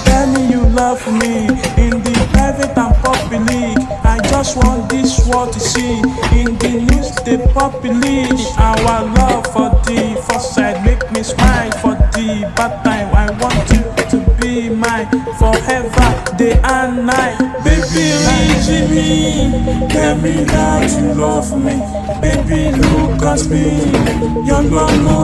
Tell me you love me in the private and public. I just want this world to see in the news they publish. Our love for the first sight make me smile. For the bad time I want you to be mine forever, day and night. Baby, reach me, tell me that you love me. Baby, look at me, your love.